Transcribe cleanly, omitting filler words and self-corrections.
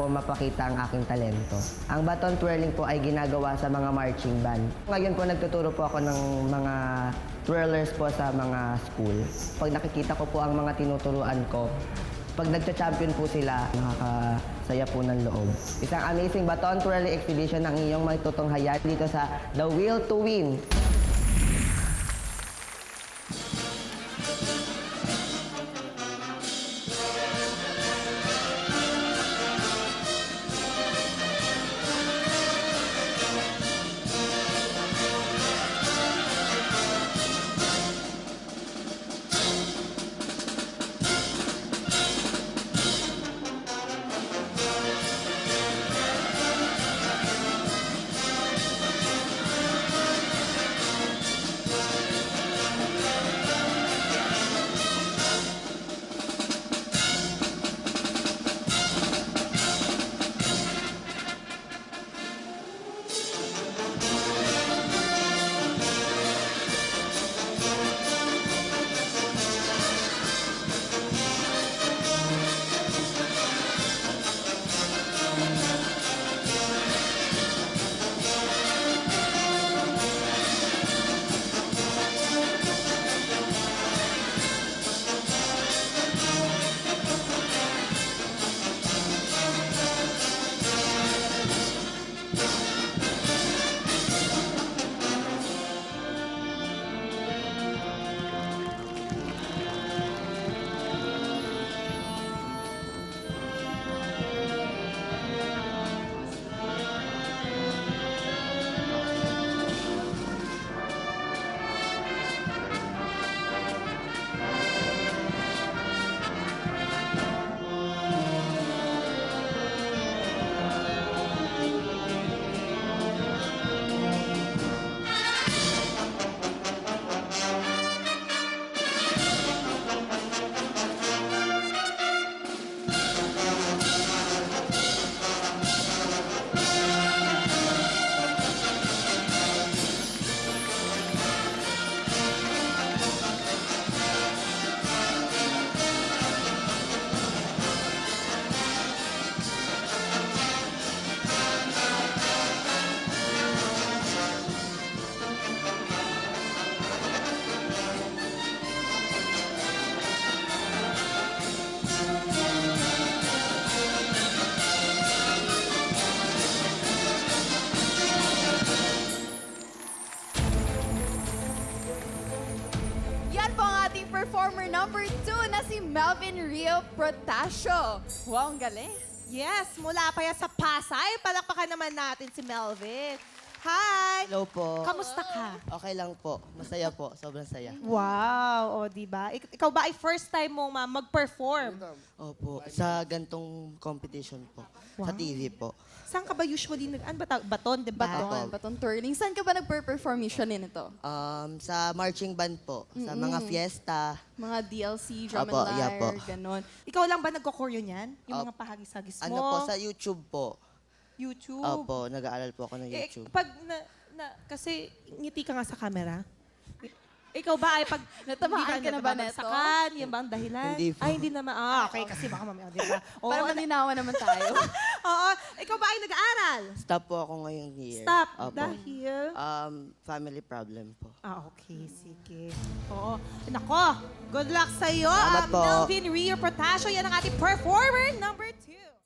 mapakita ang aking talento. Ang baton twirling po ay ginagawa sa mga marching band. Ngayon po nagtuturo po ako ng mga twirlers po sa mga school. Pag nakikita ko po ang mga tinuturuan ko, pag nagcha-champion po sila, nakakasaya po ng loob. Isang amazing baton twirling exhibition ang iyong matutunghayan dito sa The Will to Win. Yan po ang ating performer number 2 na si Melvin Rio Protasio. Wow, ang galing. Yes, mula pa yan sa Pasay. Palakpakan naman natin si Melvin. Hi! Hello po. Kamusta ka? Okay lang po. Masaya po. Sobrang saya. Wow, o diba? Ikaw ba ay first time mo mag-perform? Opo. Sa gantong competition po. Sa TV po. Saan ka ba usually baton, diba? Baton twirling. Saan ka ba nagper-perform usually nito? Sa marching band po. Sa mga fiesta. Mga DLC, drum Opo, and lyre, yeah po. ganon. Ikaw lang ba nagko-choreo niyan? Yung mga pahagis-hagis mo? Ano po, sa YouTube po. YouTube? Opo, nag-aaral po ako ng YouTube. Kasi ngiti ka nga sa camera. Ikaw ba ay pag... Natamaan ka na ba neto? Nababagsakan? Yan ba ang dahilan? Hindi po. Ay, hindi naman. Okay, kasi baka mamaya, di ba? Oo, Para malinawan naman tayo. Oo. Ikaw ba ay nag-aaral? Stop po ako ngayong year. Stop. Opo. Dahil? Family problem po. Okay, sige. Oo. Nako, good luck sa'yo. Salamat po. Melvin Rio Protasio, yan ang ating performer number 2.